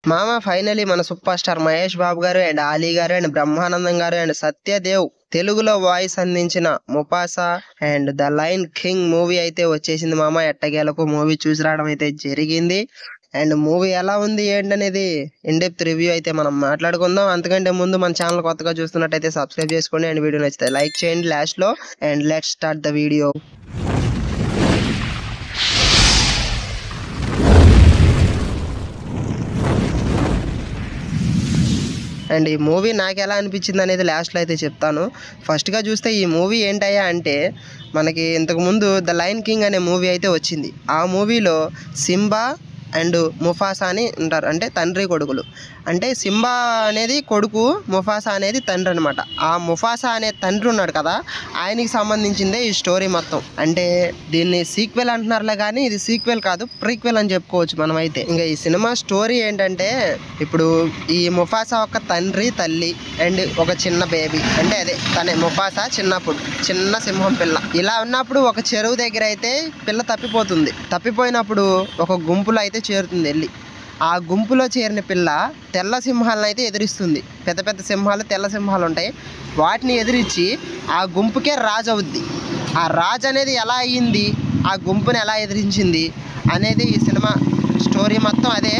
మామ ఫైనలీ మన super star Mahesh Babu గారు అండ్ ఆలీ గారు అండ్ బ్రహ్మానందం గారు అండ్ సత్యదేవ్ తెలుగులో వాయిస్ అందించిన Mufasa and the lion king movie అయితే వచ్చేసింది మామ. ఎట్టకేలకు మూవీ చూసి రావడం అయితే జరిగింది. అండ్ మూవీ ఎలా ఉంది ఏంటనేది ఇన్ డెప్త్ రివ్యూ అయితే మనం మాట్లాడుకుందాం. అంతకంటే ముందు మన ఛానల్ కొత్తగా చూస్తున్నట్టయితే సబ్స్క్రైబ్ చేసుకోండి అండ్ వీడియో నచ్చితే లైక్ చేయండి లాస్ట్ లో. And let's start the video. And ఈ మూవీ నాకు ఎలా అనిపించింది అనేది లాస్ట్లో అయితే చెప్తాను. ఫస్ట్గా చూస్తే ఈ మూవీ ఏంటయ్యా అంటే, మనకి ఇంతకుముందు ద లయన్ కింగ్ అనే మూవీ అయితే వచ్చింది. ఆ మూవీలో సింబా అండ్ ముఫాసా అని ఉంటారు, అంటే తండ్రి కొడుకులు. అంటే సింబా అనేది కొడుకు, ముఫాసా అనేది తండ్రి అనమాట. ఆ ముఫాసా అనే తండ్రి ఉన్నాడు కదా, ఆయనకి సంబంధించిందే ఈ స్టోరీ మొత్తం. అంటే దీన్ని సీక్వెల్ అంటున్నారులే కానీ ఇది సీక్వెల్ కాదు, ప్రీక్వెల్ అని చెప్పుకోవచ్చు మనం అయితే. ఇంకా ఈ సినిమా స్టోరీ ఏంటంటే, ఇప్పుడు ఈ ముఫాసా ఒక తండ్రి తల్లి అండ్ ఒక చిన్న బేబీ, అంటే అదే తనే ముఫాసా చిన్నప్పుడు చిన్న సింహం పిల్ల. ఇలా ఉన్నప్పుడు ఒక చెరువు దగ్గర అయితే పిల్ల తప్పిపోయినప్పుడు ఒక గుంపులో అయితే చేరుతుంది వెళ్ళి. ఆ గుంపులో చేరిన పిల్ల తెల్ల సింహాలను అయితే ఎదిరిస్తుంది. పెద్ద పెద్ద సింహాలు, తెల్ల సింహాలు ఉంటాయి, వాటిని ఎదిరించి ఆ గుంపుకే రాజు అవుద్ది. ఆ రాజు అనేది ఎలా అయ్యింది, ఆ గుంపుని ఎలా ఎదిరించింది అనేది ఈ సినిమా స్టోరీ మొత్తం. అదే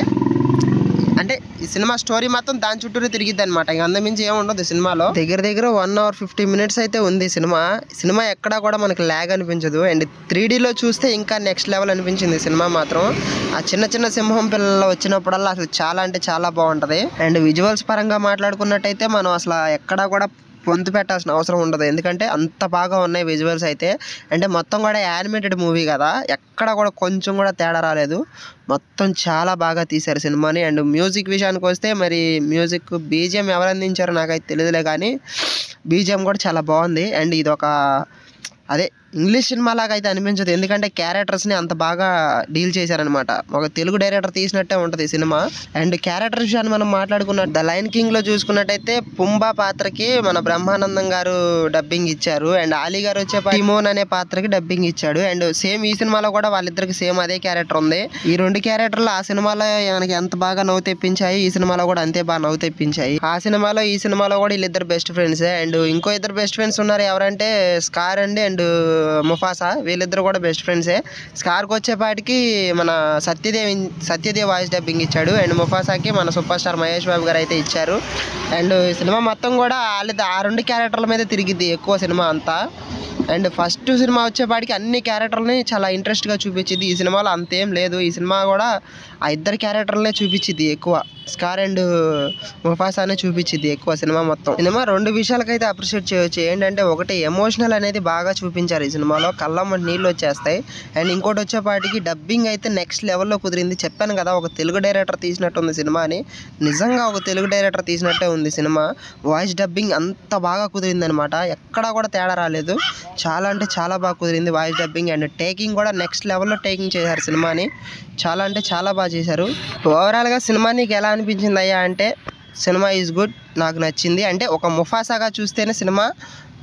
అంటే ఈ సినిమా స్టోరీ మొత్తం దాని చుట్టూరే తిరిగిద్ది అనమాట. ఇక అంతమించి ఏముండదు సినిమాలో. దగ్గర 1 hour 50 minutes అయితే ఉంది సినిమా ఎక్కడా కూడా మనకి ల్యాగ్ అనిపించదు. అండ్ 3Dలో చూస్తే ఇంకా నెక్స్ట్ లెవెల్ అనిపించింది సినిమా మాత్రం. ఆ చిన్న సింహం పిల్లలు వచ్చినప్పుడల్లా అసలు చాలా అంటే చాలా బాగుంటుంది. అండ్ విజువల్స్ పరంగా మాట్లాడుకున్నట్టయితే మనం అసలు ఎక్కడా కూడా పొంతు పెట్టాల్సిన అవసరం ఉండదు, ఎందుకంటే అంత బాగా ఉన్నాయి విజువల్స్ అయితే. అంటే మొత్తం కూడా యానిమేటెడ్ మూవీ కదా, ఎక్కడ కూడా కొంచెం కూడా తేడా రాలేదు. మొత్తం చాలా బాగా తీశారు సినిమాని. అండ్ మ్యూజిక్ విషయానికి వస్తే, మరి మ్యూజిక్ బీజిఎం ఎవరు అందించారో నాకైతే తెలియదులే కానీ బీజిఎం కూడా చాలా బాగుంది. అండ్ ఇది ఒక అదే ఇంగ్లీష్ సినిమా లాగా అయితే అనిపించదు, ఎందుకంటే క్యారెక్టర్స్ని అంత బాగా డీల్ చేశారనమాట. ఒక తెలుగు డైరెక్టర్ తీసినట్టే ఉంటుంది ఈ సినిమా. అండ్ క్యారెక్టర్ విషయాన్ని మనం మాట్లాడుకున్న ద లయన్ కింగ్లో చూసుకున్నట్టయితే పుంబా పాత్రకి మన బ్రహ్మానందం గారు డబ్బింగ్ ఇచ్చారు. అండ్ ఆలీ గారు వచ్చే టిమోన్ అనే పాత్రకి డబ్బింగ్ ఇచ్చాడు. అండ్ సేమ్ ఈ సినిమాలో కూడా వాళ్ళిద్దరికి సేమ్ అదే క్యారెక్టర్ ఉంది. ఈ రెండు క్యారెక్టర్లు ఆ సినిమాలో మనకి ఎంత బాగా నవ్వు తెప్పించాయి, ఈ సినిమాలో కూడా అంతే బాగా నవ్వు తెప్పించాయి. ఆ సినిమాలో ఈ సినిమాలో కూడా వీళ్ళిద్దరు బెస్ట్ ఫ్రెండ్సే. అండ్ ఇంకో ఇద్దరు బెస్ట్ ఫ్రెండ్స్ ఉన్నారు, ఎవరంటే స్కార్ అండ్ ముఫాసా. వీళ్ళిద్దరు కూడా బెస్ట్ ఫ్రెండ్సే. స్కార్కి వచ్చేపాటికి మన సత్యదేవ్ వాయిస్ డబ్బింగ్ ఇచ్చాడు. అండ్ ముఫాసాకి మన సూపర్ స్టార్ మహేష్ బాబు గారు అయితే ఇచ్చారు. అండ్ సినిమా మొత్తం కూడా ఆ రెండు క్యారెక్టర్ల మీద తిరిగిద్ది ఎక్కువ సినిమా అంతా. అండ్ ఫస్ట్ సినిమా వచ్చేపాటికి అన్ని క్యారెక్టర్లని చాలా ఇంట్రెస్ట్గా చూపించింది. ఈ సినిమాలో అంతేం లేదు. ఈ సినిమా కూడా ఆ ఇద్దరు క్యారెక్టర్లనే చూపించింది ఎక్కువ, స్కార్ అండ్ ముఫాసానే చూపించింది ఎక్కువ సినిమా మొత్తం. సినిమా రెండు విషయాలకైతే అప్రిషియేట్ చేయొచ్చు. ఏంటంటే ఒకటి ఎమోషనల్ అనేది బాగా చూపించారు ఈ సినిమాలో, కళ్ళమ్మ నీళ్ళు వచ్చేస్తాయి. అండ్ ఇంకోటి వచ్చేపాటికి డబ్బింగ్ అయితే నెక్స్ట్ లెవెల్లో కుదిరింది. చెప్పాను కదా ఒక తెలుగు డైరెక్టర్ తీసినట్టు ఉంది సినిమా అని, నిజంగా ఒక తెలుగు డైరెక్టర్ తీసినట్టే ఉంది సినిమా. వాయిస్ డబ్బింగ్ అంత బాగా కుదిరింది అనమాట, ఎక్కడా కూడా తేడా రాలేదు. చాలా అంటే చాలా బాగా కుదిరింది వాయిస్ డబ్బింగ్. అండ్ టేకింగ్ కూడా నెక్స్ట్ లెవెల్లో టేకింగ్ చేశారు సినిమాని, చాలా అంటే చాలా బాగా చేశారు. ఓవరాల్గా సినిమా నీకు ఎలా అనిపించింది అయ్యా అంటే, సినిమా ఈజ్ గుడ్, నాకు నచ్చింది. అంటే ఒక ముఫాసాగా చూస్తేనే సినిమా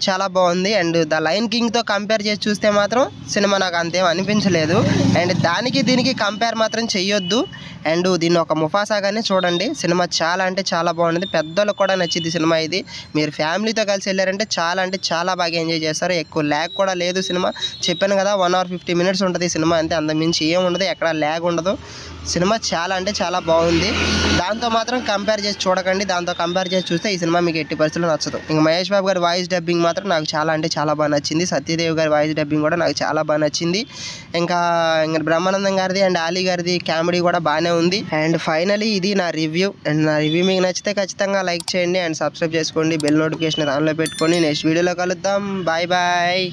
చాలా బాగుంది. అండ్ ద లయన్ కింగ్తో కంపేర్ చేసి చూస్తే మాత్రం సినిమా నాకు అంతేం అనిపించలేదు. అండ్ దానికి దీనికి కంపేర్ మాత్రం చెయ్యొద్దు. అండ్ దీన్ని ఒక ముఫాసాగానే చూడండి. సినిమా చాలా అంటే చాలా బాగుంది, పెద్దలకు కూడా నచ్చింది సినిమా ఇది. మీరు ఫ్యామిలీతో కలిసి వెళ్ళారంటే చాలా అంటే చాలా బాగా ఎంజాయ్ చేస్తారు. ఎక్కువ ల్యాగ్ కూడా లేదు సినిమా. చెప్పాను కదా 1 hour 50 minutes ఉంటుంది సినిమా అంతే, అంతకుమించి ఏం ఉండదు, ఎక్కడ ల్యాగ్ ఉండదు. సినిమా చాలా అంటే చాలా బాగుంది. దాంతో మాత్రం కంపేర్ చేసి చూడకండి, దాంతో కంపేర్ చేసి చూస్తే ఈ సినిమా మీకు ఎట్టి పరిస్థితుల్లో నచ్చదు. ఇంకా మహేష్ బాబు గారి వాయిస్ డబ్బింగ్ మాత్రం నాకు చాలా అంటే చాలా బాగా నచ్చింది. సత్యదేవ్ గారి వాయిస్ డబ్బింగ్ కూడా నాకు చాలా బాగా నచ్చింది. ఇంకా బ్రహ్మానందం గారిది అండ్ ఆలీ గారిది కామెడీ కూడా బాగానే ఉంది. అండ్ ఫైనలీ ఇది నా రివ్యూ. అండ్ నా రివ్యూ మీకు నచ్చితే ఖచ్చితంగా లైక్ చేయండి అండ్ సబ్స్క్రైబ్ చేసుకోండి, బెల్ నోటిఫికేషన్ ఆన్లో పెట్టుకొని నెక్స్ట్ వీడియోలో కలుద్దాం. Bye bye.